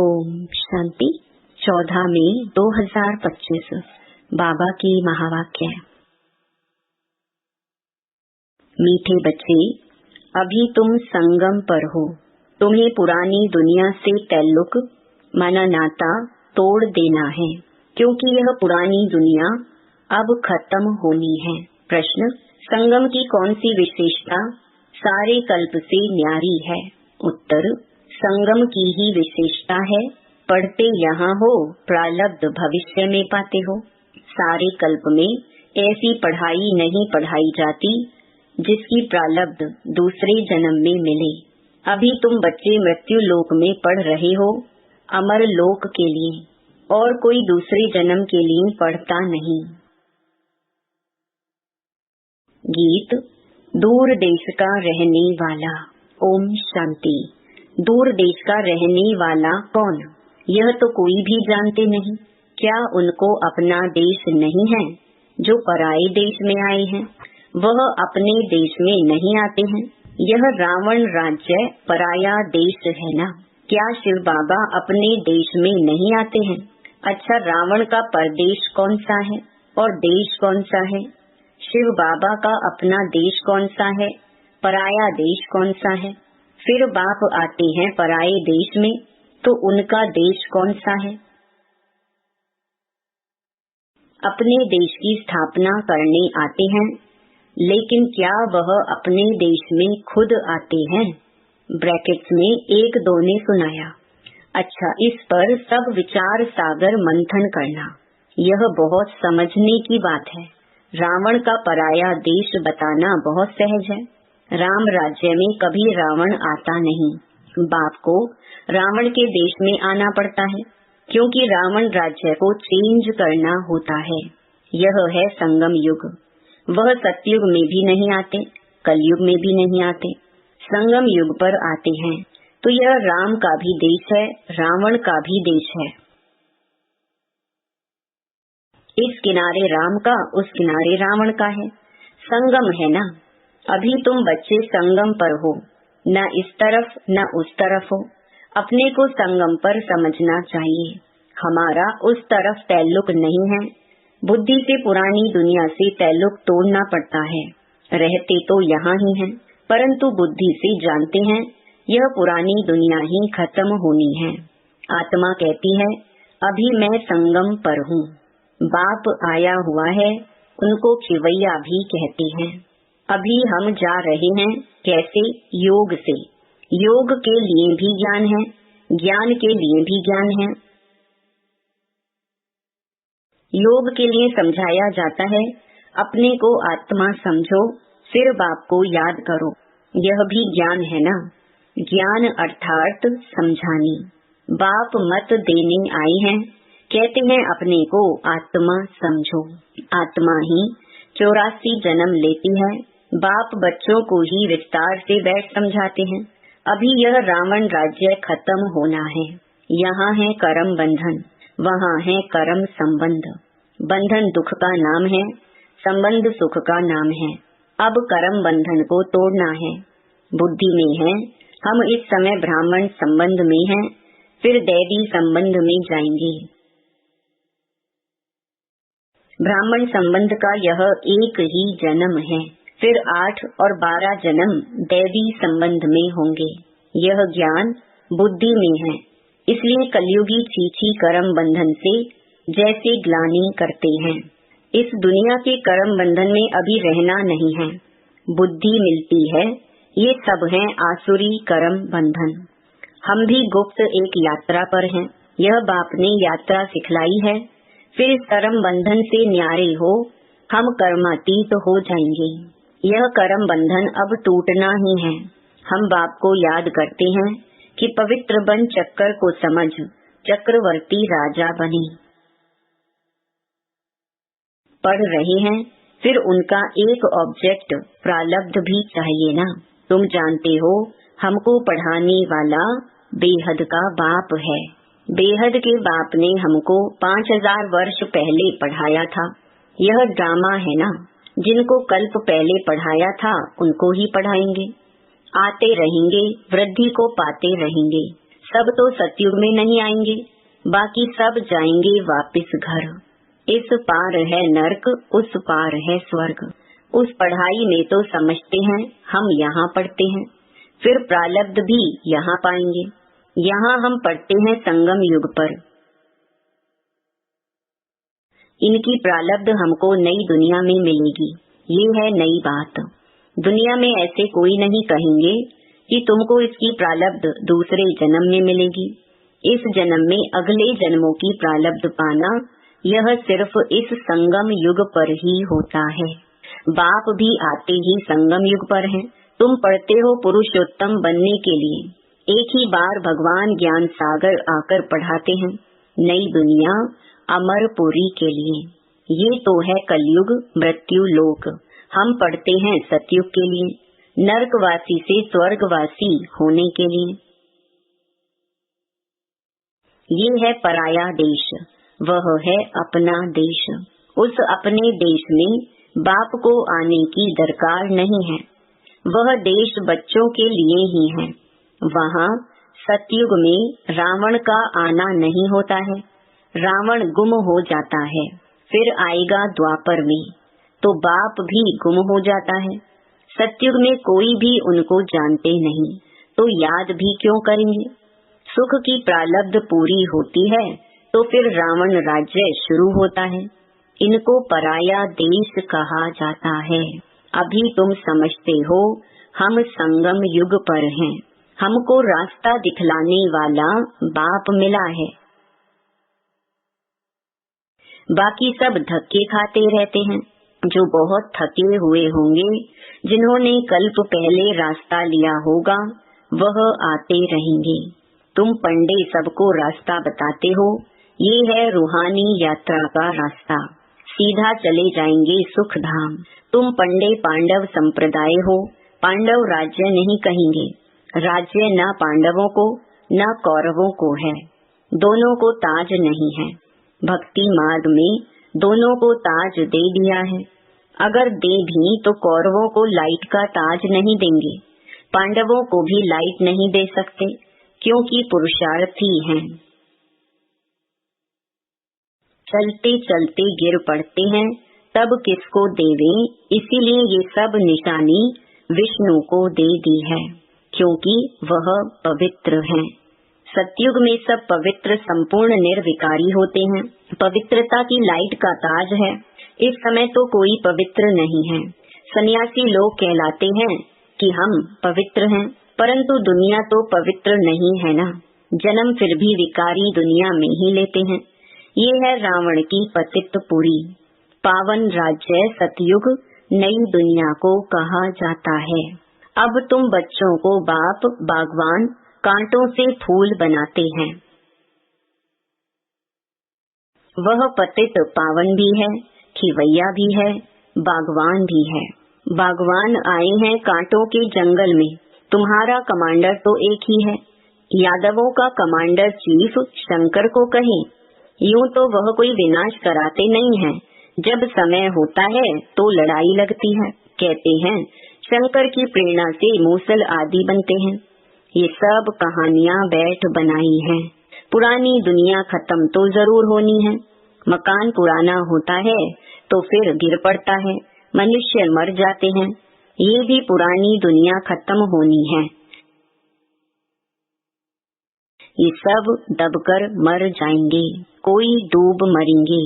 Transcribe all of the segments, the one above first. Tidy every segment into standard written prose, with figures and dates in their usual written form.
ओम शांति। 14 मई 2025 बाबा की महावाक्य। मीठे बच्चे, अभी तुम संगम पर हो। तुम्हें पुरानी दुनिया से ताल्लुक माना नाता तोड़ देना है, क्योंकि यह पुरानी दुनिया अब खत्म होनी है। प्रश्न: संगम की कौन सी विशेषता सारे कल्प से न्यारी है? उत्तर: संगम की ही विशेषता है। पढ़ते यहाँ हो, प्रारब्ध भविष्य में पाते हो। सारे कल्प में ऐसी पढ़ाई नहीं पढ़ाई जाती जिसकी प्रारब्ध दूसरे जन्म में मिले। अभी तुम बच्चे मृत्यु लोक में पढ़ रहे हो, अमर लोक के लिए, और कोई दूसरे जन्म के लिए पढ़ता नहीं। गीत। दूर देश का रहने वाला। ओम शांति। दूर देश का रहने वाला कौन? यह तो कोई भी जानते नहीं। क्या उनको अपना देश नहीं है? जो पराये देश में आए हैं वह अपने देश में नहीं आते हैं। यह रावण राज्य पराया देश है ना? क्या शिव बाबा अपने देश में नहीं आते हैं? अच्छा, रावण का परदेश कौन सा है और देश कौन सा है? शिव बाबा का अपना देश कौन सा है? पराया देश कौन सा है? फिर बाप आते हैं पराये देश में, तो उनका देश कौन सा है? अपने देश की स्थापना करने आते हैं, लेकिन क्या वह अपने देश में खुद आते हैं? ब्रैकेट्स में 1-2 ने सुनाया। अच्छा, इस पर सब विचार सागर मंथन करना। यह बहुत समझने की बात है। रावण का पराया देश बताना बहुत सहज है। राम राज्य में कभी रावण आता नहीं। बाप को रावण के देश में आना पड़ता है, क्योंकि रावण राज्य को चेंज करना होता है। यह है संगम युग। वह सतयुग में भी नहीं आते, कलयुग में भी नहीं आते, संगम युग पर आते हैं। तो यह राम का भी देश है, रावण का भी देश है। इस किनारे राम का, उस किनारे रावण का है। संगम है ना? अभी तुम बच्चे संगम पर हो, न इस तरफ न उस तरफ हो। अपने को संगम पर समझना चाहिए। हमारा उस तरफ ताल्लुक नहीं है। बुद्धि से पुरानी दुनिया से ताल्लुक तोड़ना पड़ता है। रहते तो यहाँ ही हैं, परंतु बुद्धि से जानते हैं यह पुरानी दुनिया ही खत्म होनी है। आत्मा कहती है, अभी मैं संगम पर हूँ। बाप आया हुआ है, उनको खिवैया भी कहते हैं। अभी हम जा रहे हैं। कैसे? योग से। योग के लिए भी ज्ञान है, ज्ञान के लिए भी ज्ञान है। योग के लिए समझाया जाता है, अपने को आत्मा समझो, फिर बाप को याद करो। यह भी ज्ञान है ना? ज्ञान अर्थात समझानी। बाप मत देने आए हैं, कहते हैं अपने को आत्मा समझो। आत्मा ही 84 जन्म लेती है। बाप बच्चों को ही विस्तार से बैठ समझाते हैं। अभी यह रावण राज्य खत्म होना है। यहाँ है कर्म बंधन, वहाँ है कर्म संबंध। बंधन दुख का नाम है, संबंध सुख का नाम है। अब कर्म बंधन को तोड़ना है। बुद्धि में है, हम इस समय ब्राह्मण संबंध में हैं, फिर दैवी संबंध में जाएंगे। ब्राह्मण संबंध का यह एक ही जन्म है, फिर 8 और 12 जन्म दैवी संबंध में होंगे। यह ज्ञान बुद्धि में है। इसलिए कलयुगी छीछी कर्म बंधन से जैसे ग्लानि करते हैं। इस दुनिया के कर्म बंधन में अभी रहना नहीं है। बुद्धि मिलती है। ये सब हैं आसुरी कर्म बंधन। हम भी गुप्त एक यात्रा पर हैं। यह बाप ने यात्रा सिखलाई है। फिर इस कर्म बंधन से न्यारे हो, हम कर्मातीत हो जाएंगे। यह कर्म बंधन अब टूटना ही है। हम बाप को याद करते हैं कि पवित्र बन चक्कर को समझ, चक्रवर्ती राजा बने। पढ़ रहे हैं, फिर उनका एक ऑब्जेक्ट प्रारब्ध भी चाहिए ना? तुम जानते हो, हमको पढ़ाने वाला बेहद का बाप है। बेहद के बाप ने हमको 5000 वर्ष पहले पढ़ाया था। यह ड्रामा है ना? जिनको कल्प पहले पढ़ाया था उनको ही पढ़ाएंगे। आते रहेंगे, वृद्धि को पाते रहेंगे। सब तो सतयुग में नहीं आएंगे, बाकी सब जाएंगे वापिस घर। इस पार है नर्क, उस पार है स्वर्ग। उस पढ़ाई में तो समझते हैं हम यहाँ पढ़ते हैं, फिर प्रारब्ध भी यहाँ पाएंगे। यहाँ हम पढ़ते हैं संगम युग पर। इनकी प्रारब्ध हमको नई दुनिया में मिलेगी, ये है नई बात। दुनिया में ऐसे कोई नहीं कहेंगे कि तुमको इसकी प्रारब्ध दूसरे जन्म में मिलेगी। इस जन्म में अगले जन्मों की प्रारब्ध पाना, यह सिर्फ इस संगम युग पर ही होता है। बाप भी आते ही संगम युग पर हैं। तुम पढ़ते हो पुरुषोत्तम बनने के लिए, एक ही बार भगवान ज्ञान सागर आकर पढ़ाते हैं नई दुनिया अमरपुरी के लिए। ये तो है कलयुग मृत्यु लोक। हम पढ़ते हैं सतयुग के लिए, नरकवासी से स्वर्गवासी होने के लिए। ये है पराया देश, वह है अपना देश। उस अपने देश में बाप को आने की दरकार नहीं है, वह देश बच्चों के लिए ही है। वहाँ सतयुग में रावण का आना नहीं होता है, रावण गुम हो जाता है। फिर आएगा द्वापर में, तो बाप भी गुम हो जाता है। सतयुग में कोई भी उनको जानते नहीं, तो याद भी क्यों करेंगे। सुख की प्रारब्ध पूरी होती है तो फिर रावण राज्य शुरू होता है। इनको पराया देश कहा जाता है। अभी तुम समझते हो हम संगम युग पर हैं, हमको रास्ता दिखलाने वाला बाप मिला है। बाकी सब धक्के खाते रहते हैं। जो बहुत थके हुए होंगे, जिन्होंने कल्प पहले रास्ता लिया होगा, वह आते रहेंगे। तुम पंडे सबको रास्ता बताते हो, ये है रूहानी यात्रा का रास्ता, सीधा चले जाएंगे सुख धाम। तुम पंडे पांडव संप्रदाय हो, पांडव राज्य नहीं कहेंगे। राज्य न पांडवों को न कौरवों को है, दोनों को ताज नहीं है। भक्ति मार्ग में दोनों को ताज दे दिया है। अगर दे भी तो कौरवों को लाइट का ताज नहीं देंगे, पांडवों को भी लाइट नहीं दे सकते, क्योंकि पुरुषार्थी हैं। चलते चलते गिर पड़ते हैं, तब किसको देवें, इसीलिए ये सब निशानी विष्णु को दे दी है, क्योंकि वह पवित्र हैं। सतयुग में सब पवित्र संपूर्ण निर्विकारी होते हैं। पवित्रता की लाइट का ताज है। इस समय तो कोई पवित्र नहीं है। सन्यासी लोग कहलाते हैं कि हम पवित्र हैं, परंतु दुनिया तो पवित्र नहीं है ना। जन्म फिर भी विकारी दुनिया में ही लेते हैं। ये है रावण की पतितपुरी। पावन राज्य सतयुग नई दुनिया को कहा जाता है। अब तुम बच्चों को बाप बागवान कांटों से फूल बनाते हैं। वह पतित पावन भी है, खिवैया भी है, बागवान भी है। बागवान आए हैं कांटों के जंगल में। तुम्हारा कमांडर तो एक ही है। यादवों का कमांडर चीफ शंकर को कहें, यूं तो वह कोई विनाश कराते नहीं हैं। जब समय होता है तो लड़ाई लगती है। कहते हैं शंकर की प्रेरणा से मूसल आदि बनते हैं। ये सब कहानियां बैठ बनाई हैं। पुरानी दुनिया खत्म तो जरूर होनी है। मकान पुराना होता है तो फिर गिर पड़ता है, मनुष्य मर जाते हैं। ये भी पुरानी दुनिया खत्म होनी है। ये सब दबकर मर जाएंगे। कोई डूब मरेंगे,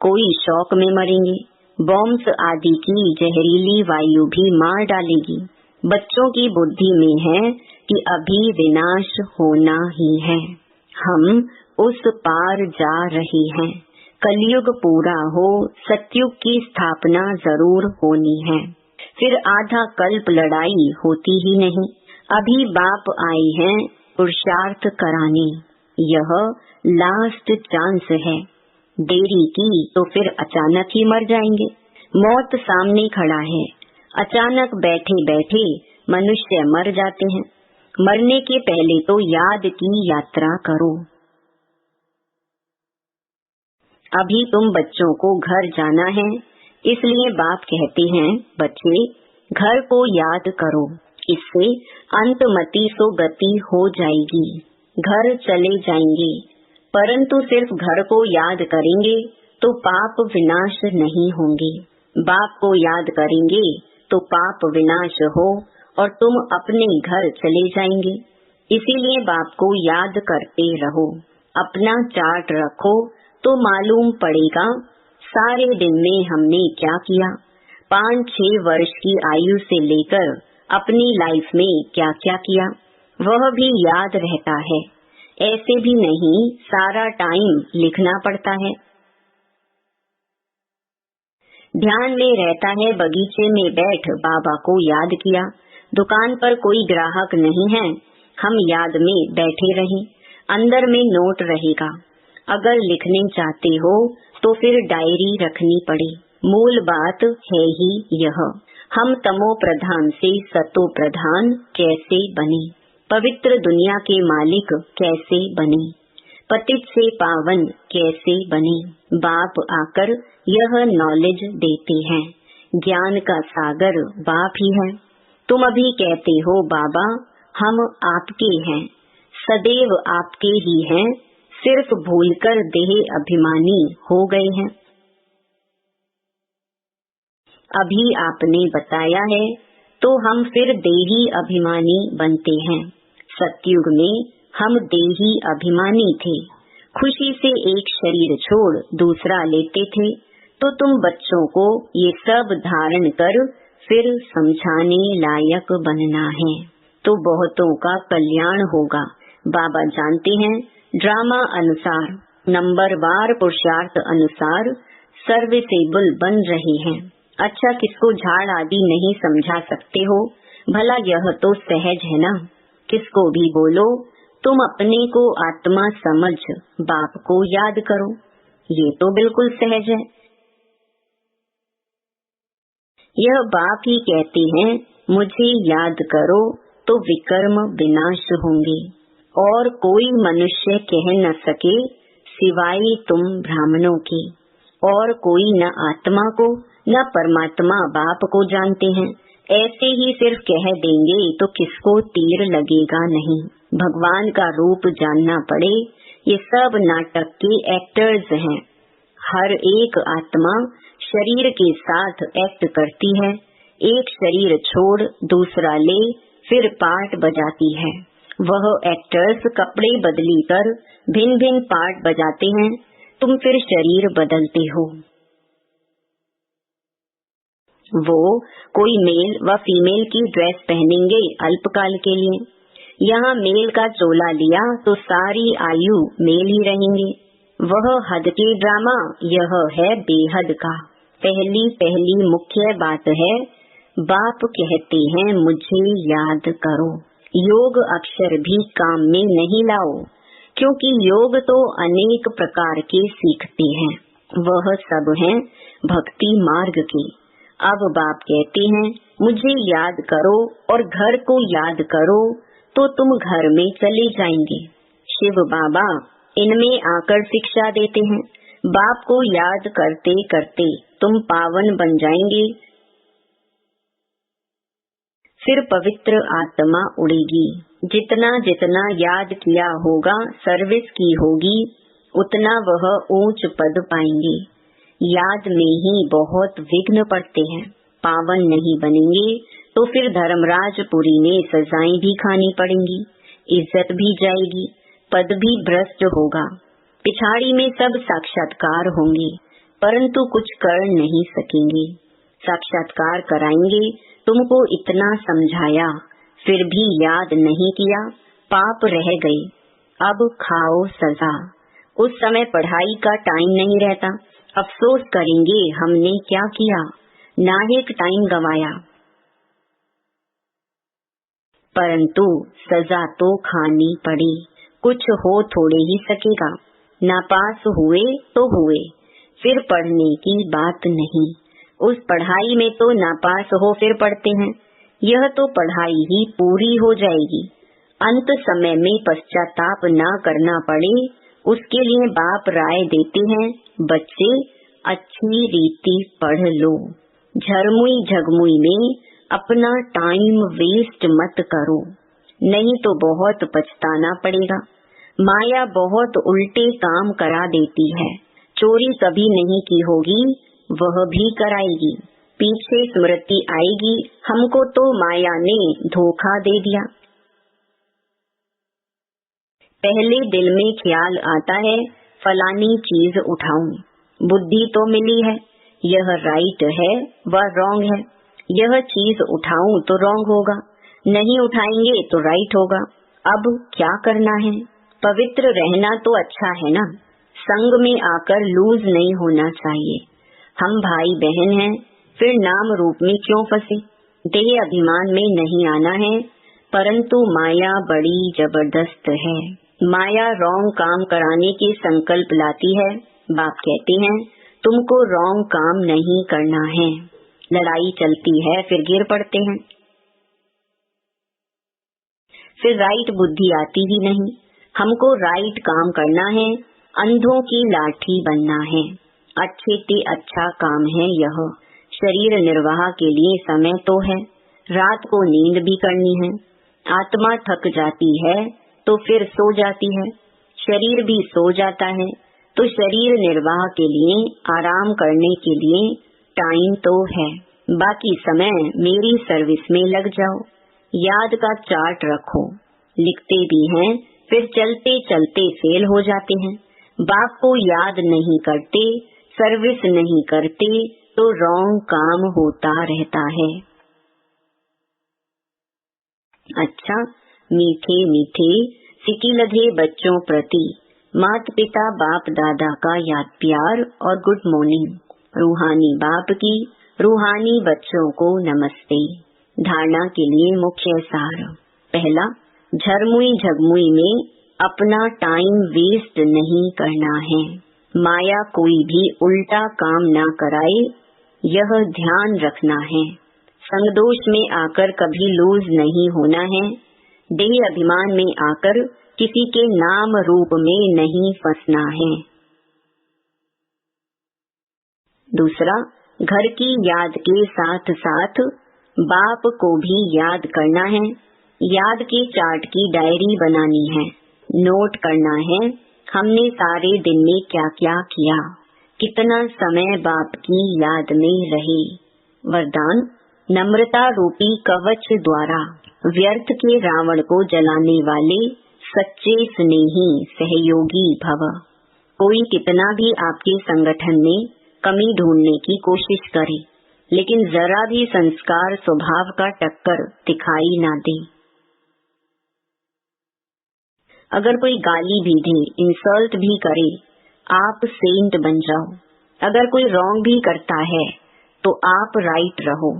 कोई शौक में मरेंगे। बॉम्ब्स आदि की जहरीली वायु भी मार डालेगी। बच्चों की बुद्धि में है कि अभी विनाश होना ही है। हम उस पार जा रहे हैं। कलयुग पूरा हो, सतयुग की स्थापना जरूर होनी है। फिर आधा कल्प लड़ाई होती ही नहीं। अभी बाप आए हैं पुरुषार्थ कराने। यह लास्ट चांस है। देरी की तो फिर अचानक ही मर जाएंगे। मौत सामने खड़ा है। अचानक बैठे बैठे मनुष्य मर जाते हैं। मरने के पहले तो याद की यात्रा करो। अभी तुम बच्चों को घर जाना है, इसलिए बाप कहते हैं बच्चे घर को याद करो, इससे अंतमति सो गति हो जाएगी। घर चले जाएंगे, परंतु सिर्फ घर को याद करेंगे तो पाप विनाश नहीं होंगे। बाप को याद करेंगे तो पाप विनाश हो और तुम अपने घर चले जाएंगे। इसीलिए बाप को याद करते रहो। अपना चार्ट रखो तो मालूम पड़ेगा सारे दिन में हमने क्या किया। 5-6 वर्ष की आयु से लेकर अपनी लाइफ में क्या क्या किया, वह भी याद रहता है। ऐसे भी नहीं सारा टाइम लिखना पड़ता है। ध्यान में रहता है, बगीचे में बैठ बाबा को याद किया। दुकान पर कोई ग्राहक नहीं है, हम याद में बैठे रहे। अंदर में नोट रहेगा। अगर लिखने चाहते हो तो फिर डायरी रखनी पड़े। मूल बात है ही यह, हम तमो प्रधान से सतो प्रधान कैसे बने, पवित्र दुनिया के मालिक कैसे बने, पतित से पावन कैसे बने। बाप आकर यह नॉलेज देते हैं। ज्ञान का सागर बाप ही है। तुम अभी कहते हो बाबा हम आपके हैं, सदैव आपके ही हैं, सिर्फ भूलकर देह अभिमानी हो गए हैं। अभी आपने बताया है तो हम फिर देही अभिमानी बनते हैं। सतयुग में हम देही अभिमानी थे, खुशी से एक शरीर छोड़ दूसरा लेते थे। तो तुम बच्चों को ये सब धारण कर फिर समझाने लायक बनना है, तो बहुतों का कल्याण होगा। बाबा जानते हैं ड्रामा अनुसार, नंबरवार पुरुषार्थ अनुसार सर्विसेबल बन रहे हैं। अच्छा, किसको झाड़ आदि नहीं समझा सकते हो, भला यह तो सहज है ना। किसको भी बोलो तुम अपने को आत्मा समझ बाप को याद करो, ये तो बिल्कुल सहज है। यह बाप ही कहते हैं मुझे याद करो तो विकर्म विनाश होंगे, और कोई मनुष्य कह न सके सिवाय तुम ब्राह्मणों के, और कोई न आत्मा को न परमात्मा बाप को जानते हैं। ऐसे ही सिर्फ कह देंगे तो किसको तीर लगेगा नहीं। भगवान का रूप जानना पड़े। ये सब नाटक के एक्टर्स हैं। हर एक आत्मा शरीर के साथ एक्ट करती है। एक शरीर छोड़ दूसरा ले फिर पार्ट बजाती है। वह एक्टर्स कपड़े बदली कर भिन्न भिन्न पार्ट बजाते हैं। तुम फिर शरीर बदलते हो। वो कोई मेल व फीमेल की ड्रेस पहनेंगे अल्पकाल के लिए। यहाँ मेल का चोला लिया तो सारी आयु मेल ही रहेंगे। वह हद के ड्रामा, यह है बेहद का। पहली मुख्य बात है, बाप कहते हैं मुझे याद करो। योग अक्षर भी काम में नहीं लाओ, क्योंकि योग तो अनेक प्रकार के सीखते हैं, वह सब हैं भक्ति मार्ग के। अब बाप कहते हैं मुझे याद करो और घर को याद करो तो तुम घर में चले जाएंगे। शिव बाबा इनमें आकर शिक्षा देते हैं। बाप को याद करते करते तुम पावन बन जाएंगे। फिर पवित्र आत्मा उड़ेगी। जितना जितना याद किया होगा, सर्विस की होगी, उतना वह ऊंच पद पाएंगे। याद में ही बहुत विघ्न पड़ते हैं। पावन नहीं बनेंगे तो फिर धर्मराजपुरी में सजाएं भी खानी पड़ेंगी, इज्जत भी जाएगी, पद भी भ्रष्ट होगा। पिछाड़ी में सब साक्षात्कार होंगे, परंतु कुछ कर नहीं सकेंगे। साक्षात्कार कराएंगे, तुमको इतना समझाया, फिर भी याद नहीं किया, पाप रह गए, अब खाओ सजा। उस समय पढ़ाई का टाइम नहीं रहता, अफसोस करेंगे हमने क्या किया, नाहिक टाइम गवाया। परंतु सजा तो खानी पड़ी, कुछ हो थोड़े ही सकेगा। नापास हुए तो हुए, फिर पढ़ने की बात नहीं। उस पढ़ाई में तो नापास हो फिर पढ़ते हैं, यह तो पढ़ाई ही पूरी हो जाएगी। अंत समय में पश्चाताप ना करना पड़े, उसके लिए बाप राय देते हैं, बच्चे अच्छी रीति पढ़ लो, झरमुई झगमुई में अपना टाइम वेस्ट मत करो, नहीं तो बहुत पछताना पड़ेगा। माया बहुत उल्टे काम करा देती है। चोरी कभी नहीं की होगी, वह भी कराएगी। पीछे स्मृति आएगी, हमको तो माया ने धोखा दे दिया। पहले दिल में ख्याल आता है, फलानी चीज उठाऊं। बुद्धि तो मिली है, यह राइट है व रॉन्ग है। यह चीज उठाऊं तो रॉन्ग होगा, नहीं उठाएंगे तो राइट होगा। अब क्या करना है? पवित्र रहना तो अच्छा है ना। संग में आकर लूज नहीं होना चाहिए। हम भाई बहन हैं, फिर नाम रूप में क्यों फंसे? देह अभिमान में नहीं आना है, परंतु माया बड़ी जबरदस्त है। माया रॉन्ग काम कराने के संकल्प लाती है। बाप कहते हैं, तुमको रॉन्ग काम नहीं करना है। लड़ाई चलती है, फिर गिर पड़ते हैं, फिर राइट बुद्धि आती ही नहीं। हमको राइट काम करना है, अंधों की लाठी बनना है। अच्छे से अच्छा काम है यह। शरीर निर्वाह के लिए समय तो है, रात को नींद भी करनी है। आत्मा थक जाती है तो फिर सो जाती है, शरीर भी सो जाता है, तो शरीर निर्वाह के लिए, आराम करने के लिए टाइम तो है। बाकी समय मेरी सर्विस में लग जाओ। याद का चार्ट रखो। लिखते भी हैं, फिर चलते चलते फेल हो जाते हैं। बाप को याद नहीं करते, सर्विस नहीं करते, तो रॉन्ग काम होता रहता है। अच्छा, मीठे मीठे सिकिलधे बच्चों प्रति माता पिता बाप दादा का याद प्यार और गुड मॉर्निंग। रूहानी बाप की रूहानी बच्चों को नमस्ते। धारणा के लिए मुख्य सार। पहला, झरमुई झगमुई में अपना टाइम वेस्ट नहीं करना है। माया कोई भी उल्टा काम ना कराए, यह ध्यान रखना है। संगदोष में आकर कभी लूज नहीं होना है। देह अभिमान में आकर किसी के नाम रूप में नहीं फंसना है। दूसरा, घर की याद के साथ साथ बाप को भी याद करना है। याद के चार्ट की डायरी बनानी है, नोट करना है हमने सारे दिन में क्या क्या किया, कितना समय बाप की याद में रहे। वरदान, नम्रता रूपी कवच द्वारा व्यर्थ के रावण को जलाने वाले सच्चे स्नेही सहयोगी भव। कोई कितना भी आपके संगठन में कमी ढूंढने की कोशिश करे, लेकिन जरा भी संस्कार स्वभाव का टक्कर दिखाई ना दे। अगर कोई गाली भी दे, इंसल्ट भी करे, आप सेंट बन जाओ। अगर कोई रॉन्ग भी करता है तो आप राइट रहो।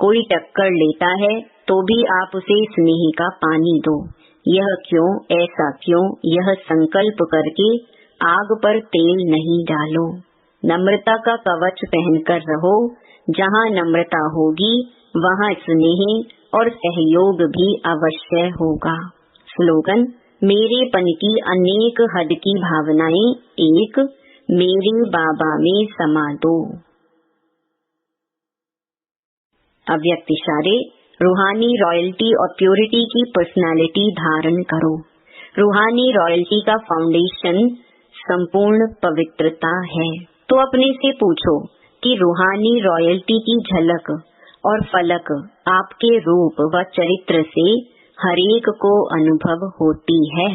कोई टक्कर लेता है तो भी आप उसे स्नेह का पानी दो। यह क्यों, ऐसा क्यों, यह संकल्प करके आग पर तेल नहीं डालो। नम्रता का कवच पहनकर रहो। जहाँ नम्रता होगी वहाँ स्नेह और सहयोग भी अवश्य होगा। स्लोगन, मेरेपन की अनेक हद की भावनाएं एक मेरे बाबा में समा दो। अव्यक्त इशारे, रूहानी रॉयल्टी और प्योरिटी की पर्सनालिटी धारण करो। रूहानी रॉयल्टी का फाउंडेशन संपूर्ण पवित्रता है। तो अपने से पूछो कि रूहानी रॉयल्टी की झलक और फलक आपके रूप व चरित्र से हरेक को अनुभव होती है।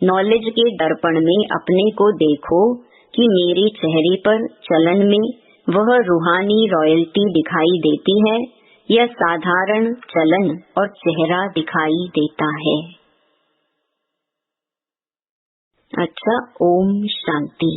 नॉलेज के दर्पण में अपने को देखो कि मेरे चेहरे पर, चलन में वह रूहानी रॉयल्टी दिखाई देती है या साधारण चलन और चेहरा दिखाई देता है। अच्छा, ओम शांति।